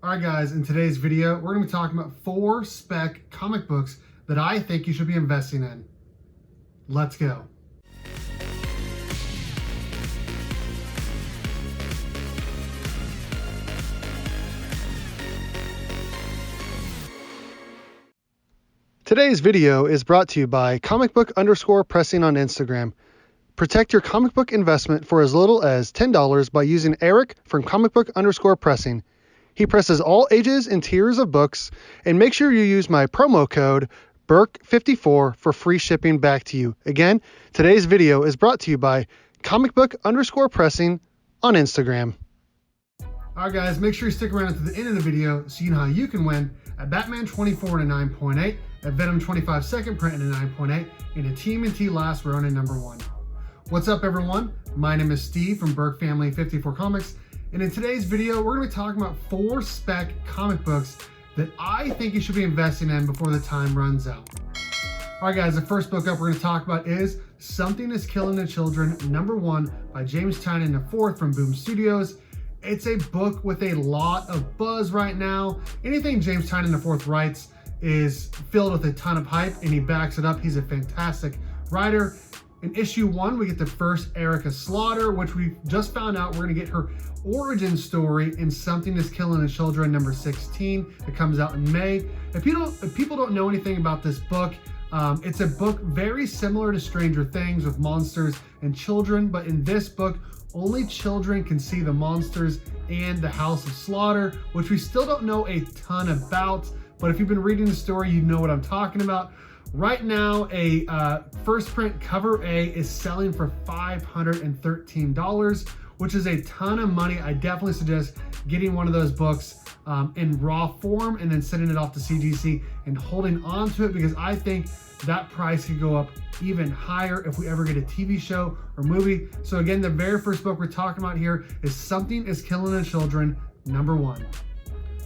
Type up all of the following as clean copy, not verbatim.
Alright guys, in today's video, we're going to be talking about 4 Spec comic books that I think you should be investing in. Let's go. Today's video is brought to you by comicbook_pressing on Instagram. Protect your comic book investment for as little as $10 by using Eric from comicbook_pressing. He presses all ages and tiers of books, and make sure you use my promo code BURK54 for free shipping back to you. Again, today's video is brought to you by comicbook_pressing on Instagram. Alright guys, make sure you stick around to the end of the video so you know how you can win at Batman 24 and a 9.8, at Venom 25 second print and a 9.8, and a TMNT last run in number 1. What's up everyone? My name is Steve from Burke Family 54 Comics. And in today's video, we're going to be talking about 4 Spec comic books that I think you should be investing in before the time runs out. All right, guys, the first book up we're going to talk about is Something is Killing the Children, number 1 by James Tynion IV from Boom Studios. It's a book with a lot of buzz right now. Anything James Tynion IV writes is filled with a ton of hype, and he backs it up. He's a fantastic writer. In issue 1, we get the first Erica Slaughter, which we just found out we're going to get her origin story in Something is Killing the Children, number 16. It comes out in May. If people don't know anything about this book, it's a book very similar to Stranger Things with monsters and children, but in this book, only children can see the monsters and the House of Slaughter, which we still don't know a ton about, but if you've been reading the story, you know what I'm talking about. Right now, a first print cover A is selling for $513, which is a ton of money. I definitely suggest getting one of those books in raw form and then sending it off to CGC and holding on to it, because I think that price could go up even higher if we ever get a TV show or movie. So again, the very first book we're talking about here is Something is Killing the Children, number 1.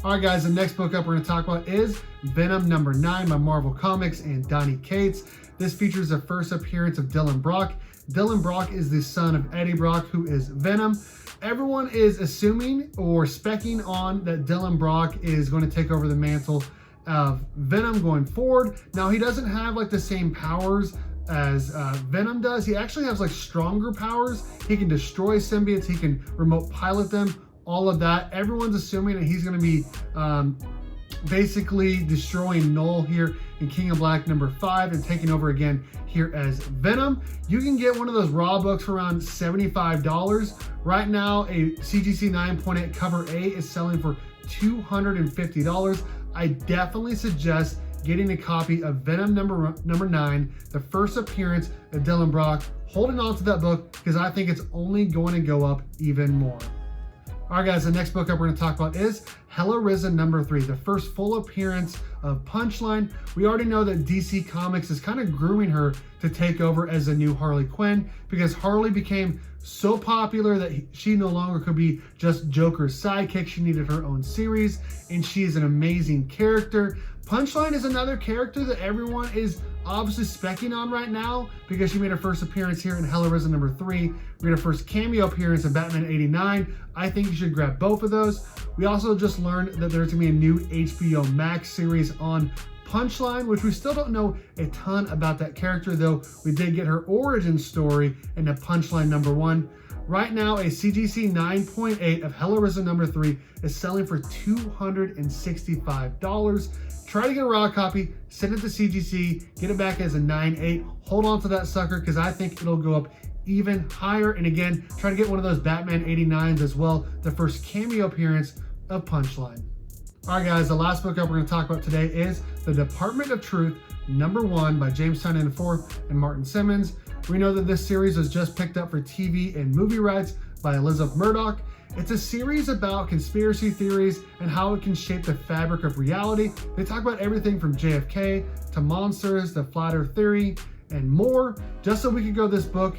All right, guys, the next book up we're going to talk about is Venom number 9 by Marvel Comics and Donny Cates. This features the first appearance of Dylan Brock. Dylan Brock is the son of Eddie Brock, who is Venom. Everyone is assuming or specking on that Dylan Brock is going to take over the mantle of Venom going forward. Now, he doesn't have like the same powers as Venom does. He actually has like stronger powers. He can destroy symbiotes. He can remote pilot them. All of that. Everyone's assuming that he's going to be basically destroying Null here in King of Black number 5 and taking over again here as Venom. You can get one of those raw books for around $75. Right now, a CGC 9.8 cover A is selling for $250. I definitely suggest getting a copy of Venom number 9, the first appearance of Dylan Brock, holding on to that book because I think it's only going to go up even more. All right, guys, the next book up we're going to talk about is Hella Risen number 3, the first full appearance of Punchline. We already know that DC Comics is kind of grooming her to take over as the new Harley Quinn, because Harley became so popular that she no longer could be just Joker's sidekick. She needed her own series, and she is an amazing character. Punchline is another character that everyone is obviously specking on right now because she made her first appearance here in Hella Risen number 3. We had her first cameo appearance in Batman 89. I think you should grab both of those. We also just learned that there's gonna be a new HBO Max series on Punchline, which we still don't know a ton about that character, though we did get her origin story in the Punchline number 1. Right now, a CGC 9.8 of Hella Risen number 3 is selling for $265. Try to get a raw copy, send it to CGC, get it back as a 9.8. Hold on to that sucker because I think it'll go up even higher. And again, try to get one of those Batman 89s as well, the first cameo appearance of Punchline. All right, guys, the last book up we're going to talk about today is The Department of Truth, number 1 by James Tynion IV and Martin Simmons. We know that this series was just picked up for TV and movie rights by Elizabeth Murdoch. It's a series about conspiracy theories and how it can shape the fabric of reality. They talk about everything from JFK to monsters, the flat earth theory, and more. Just a week ago, this book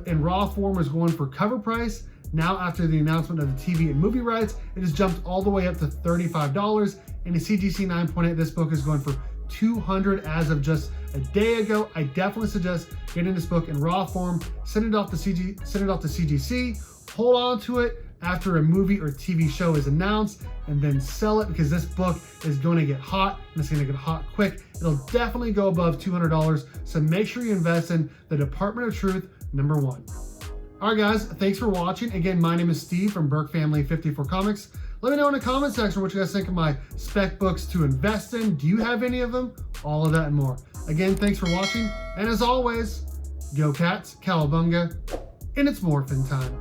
in raw form was going for cover price. Now, after the announcement of the TV and movie rights, it has jumped all the way up to $35. In a CGC 9.8, this book is going for $200 as of just a day ago. I definitely suggest getting this book in raw form, send it off to CGC, hold on to it, after a movie or TV show is announced and then sell it, because this book is going to get hot and it's going to get hot quick. It'll definitely go above $200. So make sure you invest in The Department of Truth #1. All right, guys, thanks for watching. Again, my name is Steve from Burke Family 54 Comics. Let me know in the comment section what you guys think of my spec books to invest in. Do you have any of them? All of that and more. Again, thanks for watching. And as always, go Cats, Cowabunga, and it's Morphin time.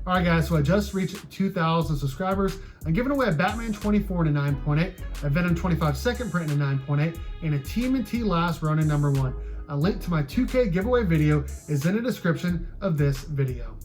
All right, guys, so I just reached 2,000 subscribers. I'm giving away a Batman 24 in a 9.8, a Venom 25 second print in a 9.8, and a TMNT Last Ronin #1. A link to my 2K giveaway video is in the description of this video.